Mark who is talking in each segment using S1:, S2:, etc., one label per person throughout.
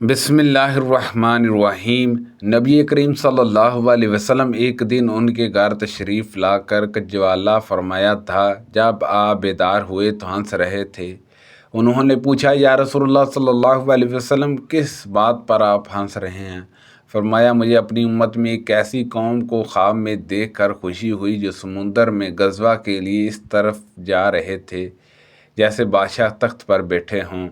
S1: بسم اللہ الرحمن الرحیم۔ نبی کریم صلی اللہ علیہ وسلم ایک دن ان کے گھر تشریف لا کر کجوالہ فرمایا تھا۔ جب آپ بیدار ہوئے تو ہنس رہے تھے۔ انہوں نے پوچھا، یا رسول اللہ صلی اللہ علیہ وسلم، کس بات پر آپ ہنس رہے ہیں؟ فرمایا، مجھے اپنی امت میں ایک ایسی قوم کو خواب میں دیکھ کر خوشی ہوئی جو سمندر میں غزوہ کے لیے اس طرف جا رہے تھے جیسے بادشاہ تخت پر بیٹھے ہوں۔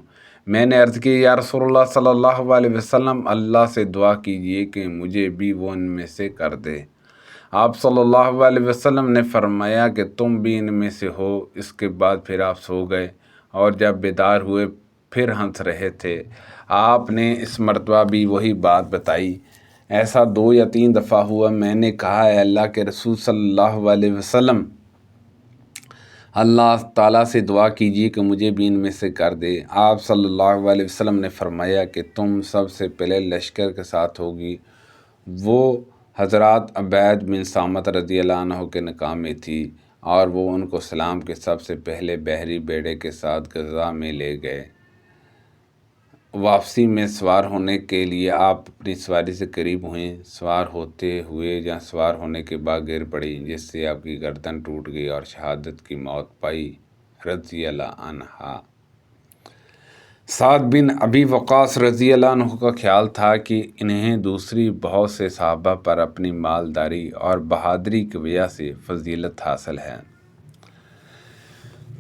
S1: میں نے عرض کی، یا رسول اللہ صلی اللہ علیہ وسلم، اللہ سے دعا کیجیے کہ مجھے بھی وہ ان میں سے کر دے۔ آپ صلی اللہ علیہ وسلم نے فرمایا کہ تم بھی ان میں سے ہو۔ اس کے بعد پھر آپ سو گئے اور جب بیدار ہوئے پھر ہنس رہے تھے۔ آپ نے اس مرتبہ بھی وہی بات بتائی۔ ایسا 2 یا 3 دفعہ ہوا۔ میں نے کہا، اے اللہ کے رسول صلی اللہ علیہ وسلم، اللہ تعالیٰ سے دعا کیجیے کہ مجھے بھی ان میں سے کر دے۔ آپ صلی اللہ علیہ وسلم نے فرمایا کہ تم سب سے پہلے لشکر کے ساتھ ہوگی۔ وہ حضرات عبید بن صامت رضی اللہ عنہ کے نکاح میں تھی اور وہ ان کو سلام کے سب سے پہلے بحری بیڑے کے ساتھ غزہ میں لے گئے۔ واپسی میں سوار ہونے کے لیے آپ اپنی سواری سے قریب ہوئیں۔ سوار ہوتے ہوئے یا سوار ہونے کے بعد گر پڑی، جس سے آپ کی گردن ٹوٹ گئی اور شہادت کی موت پائی رضی اللہ عنہ۔ سعد بن ابی وقاص رضی اللہ عنہ کا خیال تھا کہ انہیں دوسری بہت سے صحابہ پر اپنی مالداری اور بہادری کی وجہ سے فضیلت حاصل ہے۔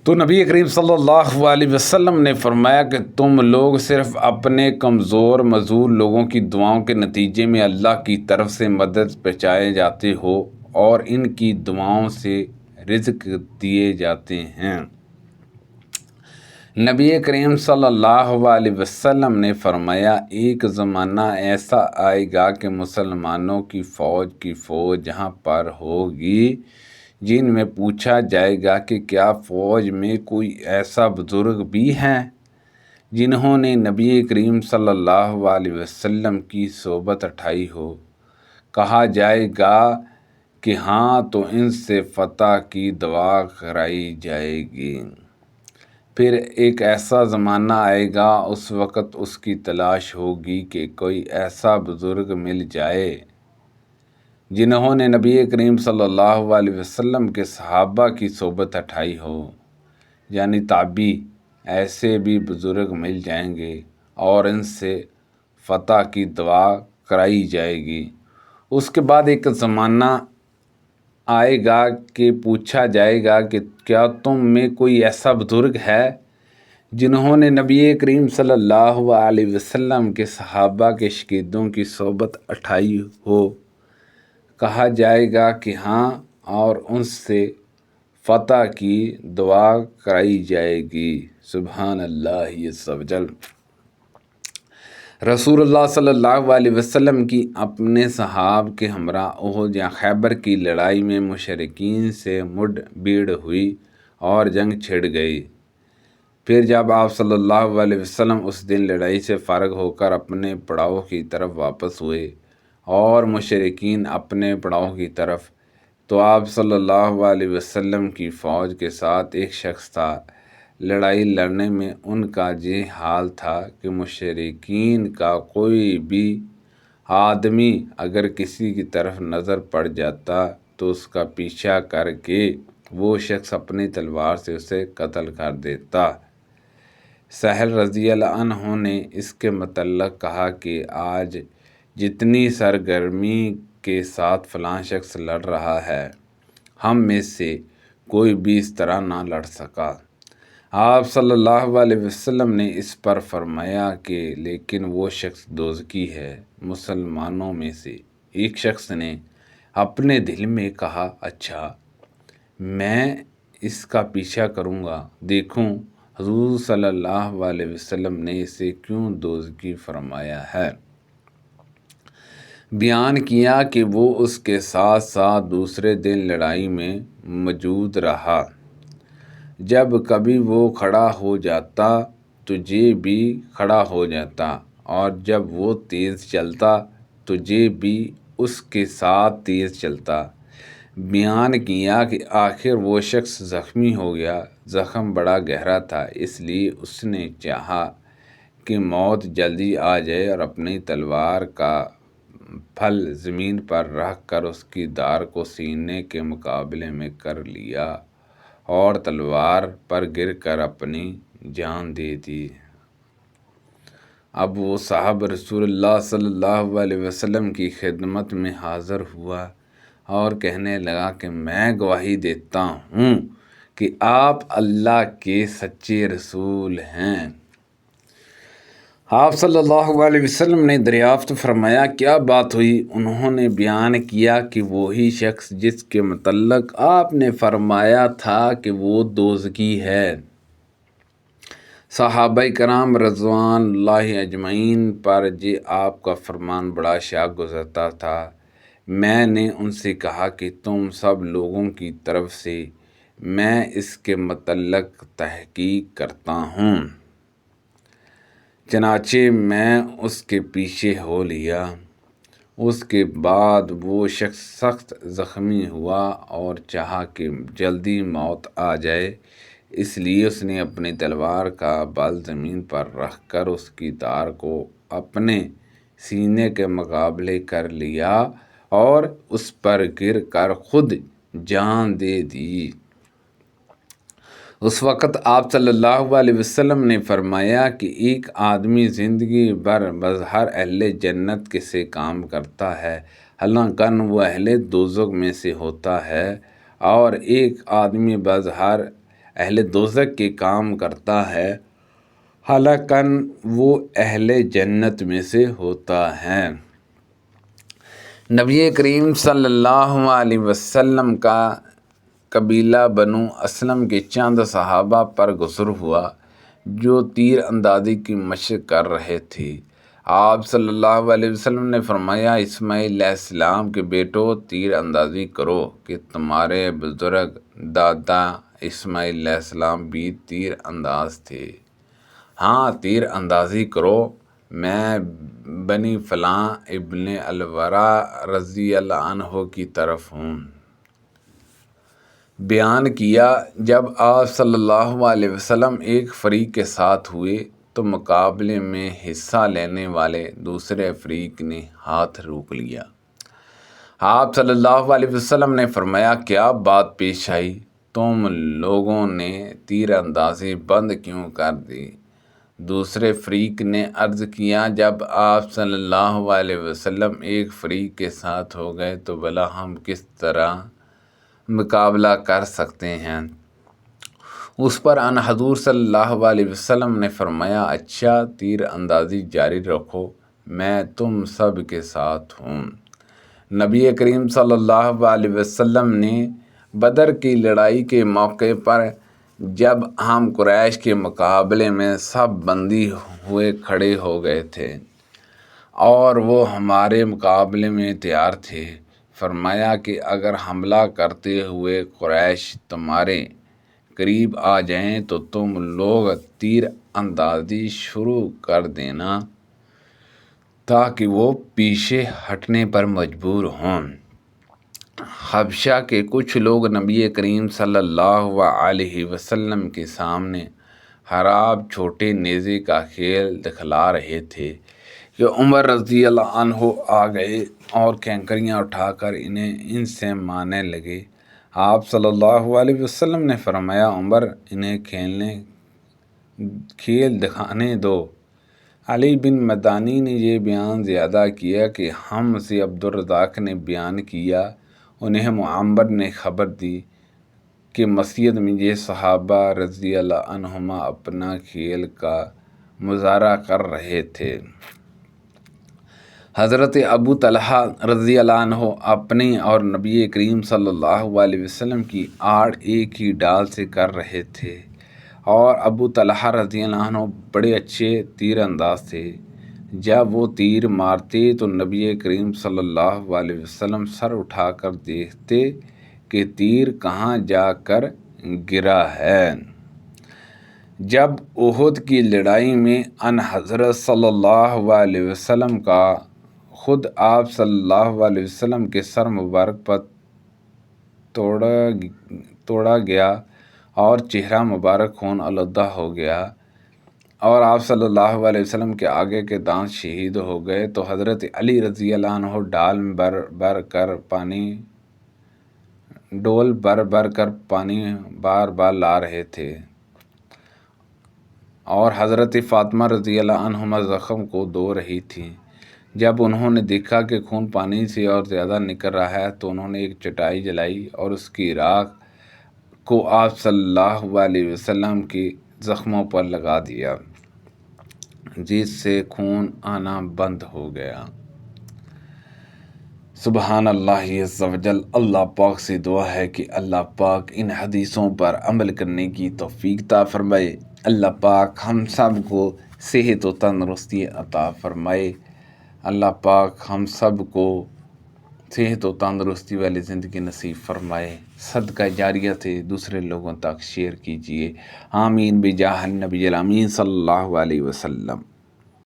S1: تو نبی کریم صلی اللہ علیہ وسلم نے فرمایا کہ تم لوگ صرف اپنے کمزور معذور لوگوں کی دعاؤں کے نتیجے میں اللہ کی طرف سے مدد پہنچائے جاتے ہو اور ان کی دعاؤں سے رزق دیے جاتے ہیں۔ نبی کریم صلی اللہ علیہ وسلم نے فرمایا، ایک زمانہ ایسا آئے گا کہ مسلمانوں کی فوج جہاں پر ہوگی، جن میں پوچھا جائے گا کہ کیا فوج میں کوئی ایسا بزرگ بھی ہے جنہوں نے نبی کریم صلی اللہ علیہ وسلم کی صحبت اٹھائی ہو؟ کہا جائے گا کہ ہاں، تو ان سے فتح کی دعا کرائی جائے گی۔ پھر ایک ایسا زمانہ آئے گا، اس وقت اس کی تلاش ہوگی کہ کوئی ایسا بزرگ مل جائے جنہوں نے نبی کریم صلی اللہ علیہ وسلم کے صحابہ کی صحبت اٹھائی ہو، یعنی تابعی۔ ایسے بھی بزرگ مل جائیں گے اور ان سے فتح کی دعا کرائی جائے گی۔ اس کے بعد ایک زمانہ آئے گا کہ پوچھا جائے گا کہ کیا تم میں کوئی ایسا بزرگ ہے جنہوں نے نبی کریم صلی اللہ علیہ وسلم کے صحابہ کے شاگردوں کی صحبت اٹھائی ہو؟ کہا جائے گا کہ ہاں، اور ان سے فتح کی دعا کرائی جائے گی۔ سبحان اللہ عز و جل۔ رسول اللہ صلی اللہ علیہ وسلم کی اپنے صحابہ کے ہمراہ احد یا خیبر کی لڑائی میں مشرکین سے مڈ بھیڑ ہوئی اور جنگ چھڑ گئی۔ پھر جب آپ صلی اللہ علیہ وسلم اس دن لڑائی سے فارغ ہو کر اپنے پڑاؤ کی طرف واپس ہوئے اور مشرکین اپنے پڑاؤ کی طرف، تو آپ صلی اللہ علیہ وسلم کی فوج کے ساتھ ایک شخص تھا۔ لڑائی لڑنے میں ان کا یہ حال تھا کہ مشرکین کا کوئی بھی آدمی اگر کسی کی طرف نظر پڑ جاتا تو اس کا پیچھا کر کے وہ شخص اپنی تلوار سے اسے قتل کر دیتا۔ سہل رضی اللہ عنہ نے اس کے متعلق کہا کہ آج جتنی سرگرمی کے ساتھ فلاں شخص لڑ رہا ہے، ہم میں سے کوئی بھی اس طرح نہ لڑ سکا۔ آپ صلی اللہ علیہ وسلم نے اس پر فرمایا کہ لیکن وہ شخص دوزخی ہے۔ مسلمانوں میں سے ایک شخص نے اپنے دل میں کہا، اچھا، میں اس کا پیچھا کروں گا، دیکھوں حضور صلی اللہ علیہ وسلم نے اسے کیوں دوزخی فرمایا ہے۔ بیان کیا کہ وہ اس کے ساتھ ساتھ دوسرے دن لڑائی میں موجود رہا۔ جب کبھی وہ کھڑا ہو جاتا تو یہ بھی کھڑا ہو جاتا، اور جب وہ تیز چلتا تو یہ بھی اس کے ساتھ تیز چلتا۔ بیان کیا کہ آخر وہ شخص زخمی ہو گیا۔ زخم بڑا گہرا تھا، اس لیے اس نے چاہا کہ موت جلدی آ جائے، اور اپنی تلوار کا پھل زمین پر رکھ کر اس کی دھار کو سینے کے مقابلے میں کر لیا اور تلوار پر گر کر اپنی جان دے دی۔ اب وہ صاحب رسول اللہ صلی اللہ علیہ وسلم کی خدمت میں حاضر ہوا اور کہنے لگا کہ میں گواہی دیتا ہوں کہ آپ اللہ کے سچے رسول ہیں۔ آپ صلی اللہ علیہ وسلم نے دریافت فرمایا کیا بات ہوئی؟ انہوں نے بیان کیا کہ وہی شخص جس کے متعلق آپ نے فرمایا تھا کہ وہ دوزخی ہے۔ صحابہ کرام رضوان اللہ اجمعین پر آپ کا فرمان بڑا شاق گزرتا تھا۔ میں نے ان سے کہا کہ تم سب لوگوں کی طرف سے میں اس کے متعلق تحقیق کرتا ہوں۔ چنانچہ میں اس کے پیچھے ہو لیا۔ اس کے بعد وہ شخص سخت زخمی ہوا اور چاہا کہ جلدی موت آ جائے، اس لیے اس نے اپنی تلوار کا بل زمین پر رکھ کر اس کی دھار کو اپنے سینے کے مقابلے کر لیا اور اس پر گر کر خود جان دے دی۔ اس وقت آپ صلی اللہ علیہ وسلم نے فرمایا کہ ایک آدمی زندگی بھر بظاہر اہل جنت سے کام کرتا ہے، حالانکہ وہ اہل دوزخ میں سے ہوتا ہے، اور ایک آدمی بظاہر اہل دوزخ کے کام کرتا ہے، حالانکہ وہ اہل جنت میں سے ہوتا ہے۔ نبی کریم صلی اللہ علیہ وسلم کا قبیلہ بنو اسلم کے چند صحابہ پر گزر ہوا جو تیر اندازی کی مشق کر رہے تھے۔ آپ صلی اللہ علیہ وسلم نے فرمایا اسماعیل علیہ السلام کے بیٹو تیر اندازی کرو کہ تمہارے بزرگ دادا اسماعیل علیہ السلام بھی تیر انداز تھے۔ ہاں تیر اندازی کرو، میں بنی فلاں ابن الورا رضی اللہ عنہ کی طرف ہوں۔ بیان کیا جب آپ صلی اللہ علیہ وسلم ایک فریق کے ساتھ ہوئے تو مقابلے میں حصہ لینے والے دوسرے فریق نے ہاتھ روک لیا۔ آپ صلی اللہ علیہ وسلم نے فرمایا کیا بات پیش آئی؟ تم لوگوں نے تیر اندازی بند کیوں کر دی؟ دوسرے فریق نے عرض کیا جب آپ صلی اللہ علیہ وسلم ایک فریق کے ساتھ ہو گئے تو بھلا ہم کس طرح مقابلہ کر سکتے ہیں؟ اس پر ان حضور صلی اللہ علیہ وسلم نے فرمایا اچھا تیر اندازی جاری رکھو، میں تم سب کے ساتھ ہوں۔ نبی کریم صلی اللہ علیہ وسلم نے بدر کی لڑائی کے موقع پر جب ہم قریش کے مقابلے میں سب بندی ہوئے کھڑے ہو گئے تھے اور وہ ہمارے مقابلے میں تیار تھے، فرمایا کہ اگر حملہ کرتے ہوئے قریش تمہارے قریب آ جائیں تو تم لوگ تیر اندازی شروع کر دینا تاکہ وہ پیچھے ہٹنے پر مجبور ہوں۔ حبشہ کے کچھ لوگ نبی کریم صلی اللہ علیہ وسلم کے سامنے خراب چھوٹے نیزے کا کھیل دکھلا رہے تھے کہ عمر رضی اللہ عنہ آ گئے اور کنکریاں اٹھا کر انہیں ان سے مارنے لگے۔ آپ صلی اللہ علیہ وسلم نے فرمایا عمر انہیں کھیل دکھانے دو۔ علی بن مدانی نے یہ بیان زیادہ کیا کہ ہم سے عبدالرزاق نے بیان کیا انہیں معمر نے خبر دی کہ مسجد میں یہ صحابہ رضی اللہ عنہم اپنا کھیل کا مظاہرہ کر رہے تھے۔ حضرت ابو طلحہ رضی اللہ عنہ اپنی اور نبی کریم صلی اللہ علیہ وسلم کی آڑ ایک ہی ڈال سے کر رہے تھے، اور ابو طلحہ رضی اللہ عنہ بڑے اچھے تیر انداز تھے۔ جب وہ تیر مارتے تو نبی کریم صلی اللہ علیہ وسلم سر اٹھا کر دیکھتے کہ تیر کہاں جا کر گرا ہے۔ جب احد کی لڑائی میں ان حضرت صلی اللہ علیہ وسلم کا خود آپ صلی اللہ علیہ وسلم کے سر مبارک پر توڑا گیا اور چہرہ مبارک خون آلودہ ہو گیا اور آپ صلی اللہ علیہ وسلم کے آگے کے دانت شہید ہو گئے تو حضرت علی رضی اللہ عنہ ڈول بھر کر پانی بار بار لا رہے تھے، اور حضرت فاطمہ رضی اللہ عنہما زخم کو دھو رہی تھیں۔ جب انہوں نے دیکھا کہ خون پانی سے اور زیادہ نکل رہا ہے تو انہوں نے ایک چٹائی جلائی اور اس کی راکھ کو آپ صلی اللہ علیہ وسلم کی زخموں پر لگا دیا، جس سے خون آنا بند ہو گیا۔ سبحان اللہ عز و جل۔ اللہ پاک سے دعا ہے کہ اللہ پاک ان حدیثوں پر عمل کرنے کی توفیق عطا فرمائے۔ اللہ پاک ہم سب کو صحت و تندرستی عطا فرمائے۔ اللہ پاک ہم سب کو صحت و تندرستی والی زندگی نصیب فرمائے۔ صدقہ جاریہ سے دوسرے لوگوں تک شیئر کیجیے۔ آمین بجاہ النبی الامین صلی اللہ علیہ وسلم۔